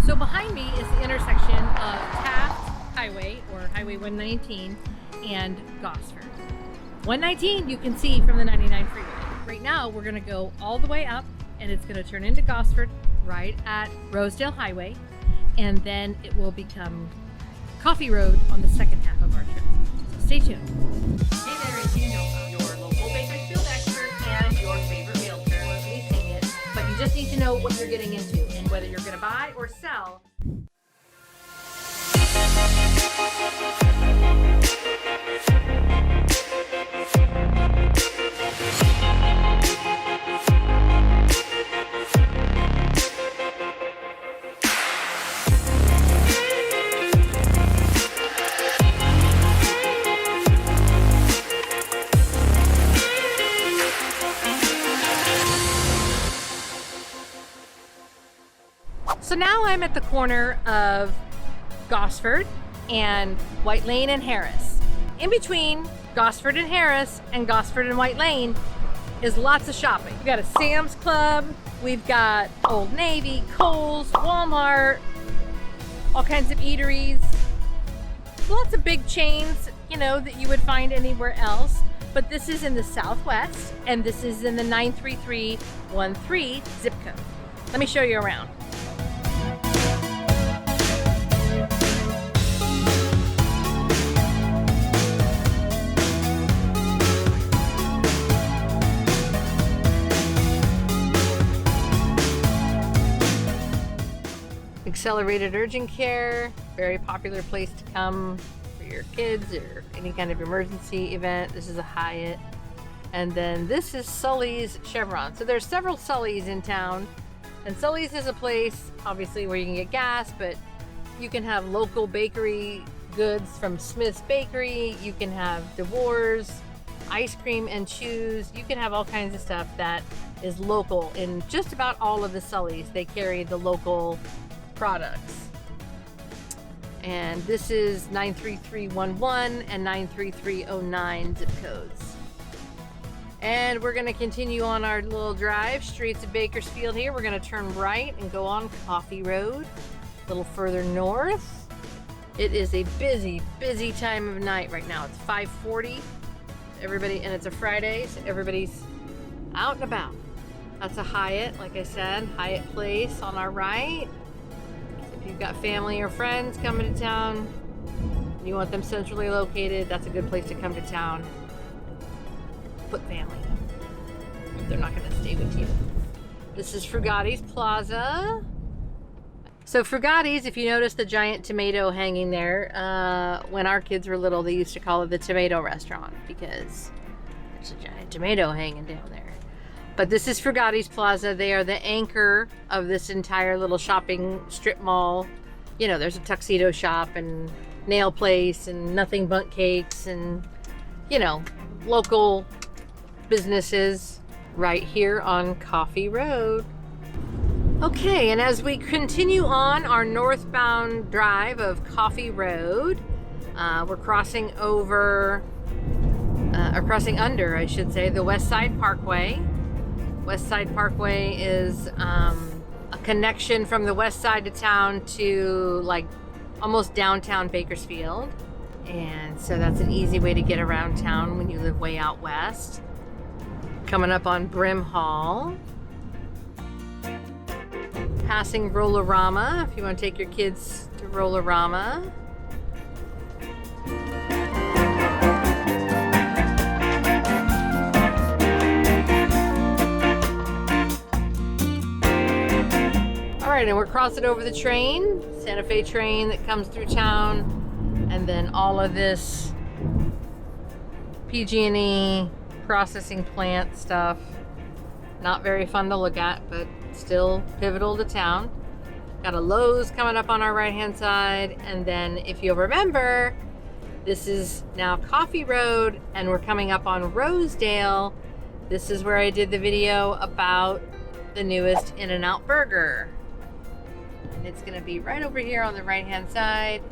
So behind me is the intersection of Taft Highway, or Highway 119, and Gosford. 119 you can see from the 99 freeway. Right now we're going to go all the way up, and it's going to turn into Gosford right at Rosedale Highway, and then it will become Coffee Road on the second half of our trip. So stay tuned. Hey there, it's Daniel, your local Bakersfield expert and your favorite realtor. We're basing it, but you just need to know what you're getting into and whether you're going to buy or sell. So now I'm at the corner of Gosford and White Lane and Harris. In between Gosford and Harris and Gosford and White Lane is lots of shopping. We've got a Sam's Club, we've got Old Navy, Kohl's, Walmart, all kinds of eateries. Lots of big chains, you know, that you would find anywhere else. But this is in the Southwest, and this is in the 93313 zip code. Let me show you around. Accelerated urgent care, very popular place to come for your kids or any kind of emergency event. This is a Hyatt. And then this is Sully's Chevron. So there's several Sully's in town. And Sully's is a place, obviously, where you can get gas, but you can have local bakery goods from Smith's Bakery. You can have DeVore's, ice cream and chews. You can have all kinds of stuff that is local in just about all of the Sully's. They carry the local products. And this is 93311 and 93309 zip codes. And we're going to continue on our little drive, Streets of Bakersfield here. We're going to turn right and go on Coffee Road, a little further north. It is a busy, busy time of night right now. It's 5:40. Everybody, and it's a Friday, so everybody's out and about. That's a Hyatt, like I said, Hyatt Place on our right. If you've got family or friends coming to town, you want them centrally located, that's a good place to come to town. Put family. They're not going to stay with you. This is Frugati's Plaza. So Frugati's, if you notice the giant tomato hanging there, when our kids were little, they used to call it the tomato restaurant because there's a giant tomato hanging down there. But this is Frugati's Plaza. They are the anchor of this entire little shopping strip mall. You know, there's a tuxedo shop and nail place and Nothing Bundt Cakes and, you know, local businesses right here on Coffee Road. Okay, and as we continue on our northbound drive of Coffee Road, we're crossing over, or crossing under, I should say, the West Side Parkway. West Side Parkway is a connection from the west side of town to like almost downtown Bakersfield. And so that's an easy way to get around town when you live way out west. Coming up on Brim Hall. Passing Rollerama, if you want to take your kids to Rollerama. Alright, and we're crossing over the train, Santa Fe train that comes through town, and then all of this PG&E processing plant stuff. Not very fun to look at, but still pivotal to town. Got a Lowe's coming up on our right hand side, and then if you'll remember, this is now Coffee Road, and we're coming up on Rosedale. This is where I did the video about the newest In-N-Out burger. It's going to be right over here on the right hand side.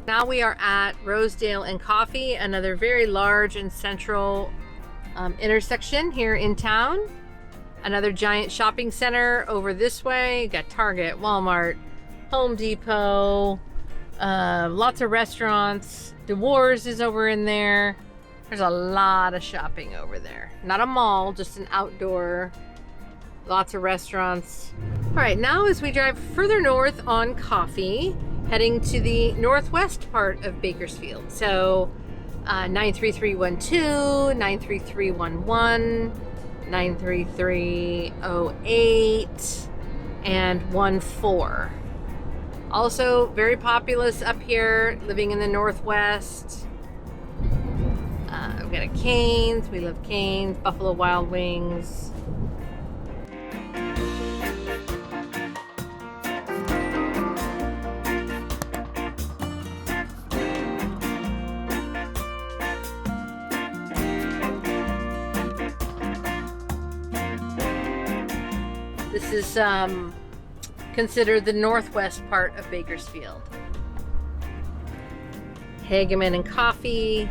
Now we are at Rosedale and Coffee, another very large and central intersection here in town. Another giant shopping center over this way. You got Target, Walmart, Home Depot, lots of restaurants. DeWars is over in there. There's a lot of shopping over there. Not a mall, just an outdoor. Lots of restaurants. All right, now as we drive further north on Coffee, heading to the northwest part of Bakersfield. So 93312, 93311, 93308, and 14. Also very populous up here, living in the northwest. We've got a Cane's, we love Cane's, Buffalo Wild Wings. This is considered the northwest part of Bakersfield. Hageman and Coffee,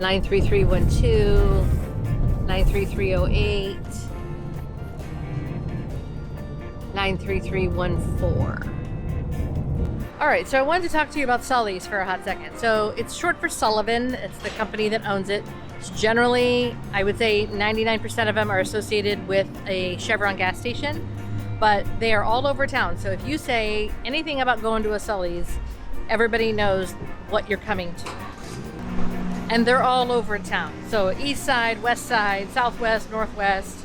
93312, 93308, 93314. All right, so I wanted to talk to you about Sully's for a hot second. So it's short for Sullivan. It's the company that owns it. It's generally, I would say 99% of them are associated with a Chevron gas station, but they are all over town. So if you say anything about going to a Sully's, everybody knows what you're coming to. And they're all over town. So east side, west side, southwest, northwest,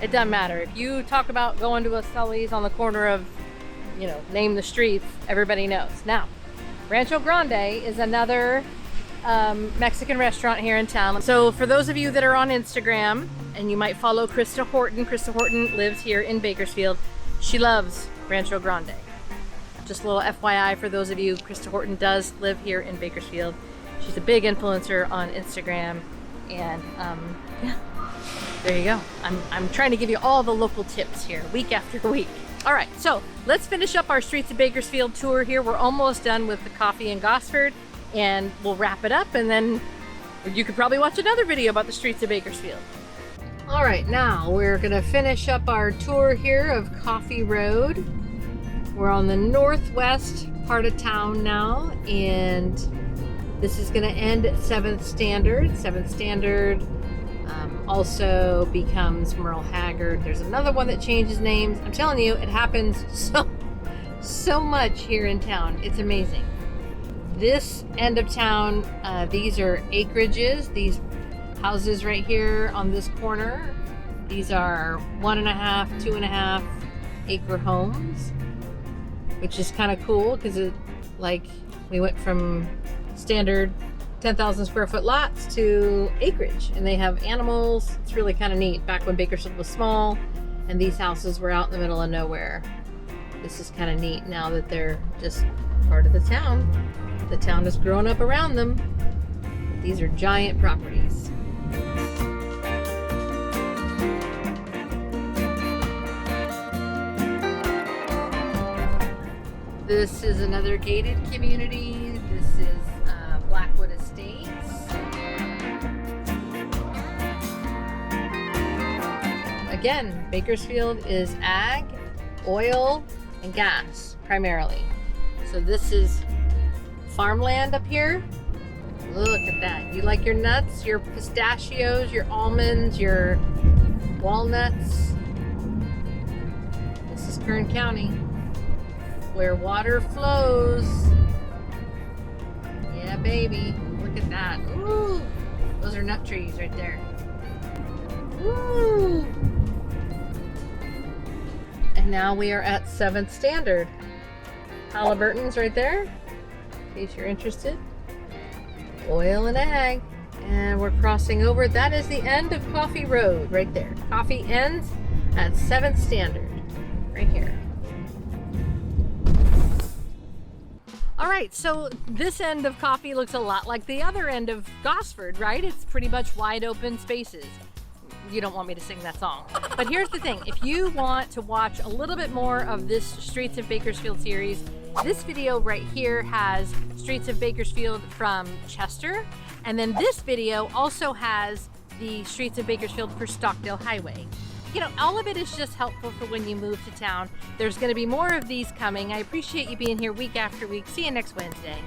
it doesn't matter. If you talk about going to a Sully's on the corner of, you know, name the streets, everybody knows. Now, Rancho Grande is another Mexican restaurant here in town. So for those of you that are on Instagram, and you might follow Krista Horton lives here in Bakersfield. She loves Rancho Grande. Just a little FYI for those of you, Krista Horton does live here in Bakersfield. She's a big influencer on Instagram, and yeah, there you go. I'm trying to give you all the local tips here, week after week. All right, so let's finish up our Streets of Bakersfield tour here. We're almost done with the Coffee in Gosford, and we'll wrap it up, and then you could probably watch another video about the Streets of Bakersfield. All right, now we're gonna finish up our tour here of Coffee Road. We're on the northwest part of town now, and this is gonna end at 7th Standard. 7th Standard also becomes Merle Haggard. There's another one that changes names. I'm telling you, it happens so much here in town. It's amazing. This end of town, these are acreages. These houses right here on this corner, these are 1.5, 2.5 acre homes, which is kind of cool because it, like, we went from standard 10,000 square foot lots to acreage, and they have animals. It's really kind of neat. Back when Bakersfield was small and these houses were out in the middle of nowhere, this is kind of neat now that they're just part of the town. The town has grown up around them. These are giant properties. This is another gated community. This is Blackwood Estates. Again, Bakersfield is ag, oil, and gas primarily. So this is farmland up here. Look at that. You like your nuts, your pistachios, your almonds, your walnuts. This is Kern County, where water flows. Yeah, baby. Look at that. Ooh, those are nut trees right there. Woo! And now we are at 7th Standard. Halliburton's right there, in case you're interested. Oil and ag. And we're crossing over. That is the end of Coffee Road right there. Coffee ends at 7th Standard right here. All right, so this end of Coffee looks a lot like the other end of Gosford, right? It's pretty much wide open spaces. You don't want me to sing that song. But here's the thing. If you want to watch a little bit more of this Streets of Bakersfield series, this video right here has Streets of Bakersfield from Chester. And then this video also has the Streets of Bakersfield for Stockdale Highway. You know, all of it is just helpful for when you move to town. There's going to be more of these coming. I appreciate you being here week after week. See you next Wednesday.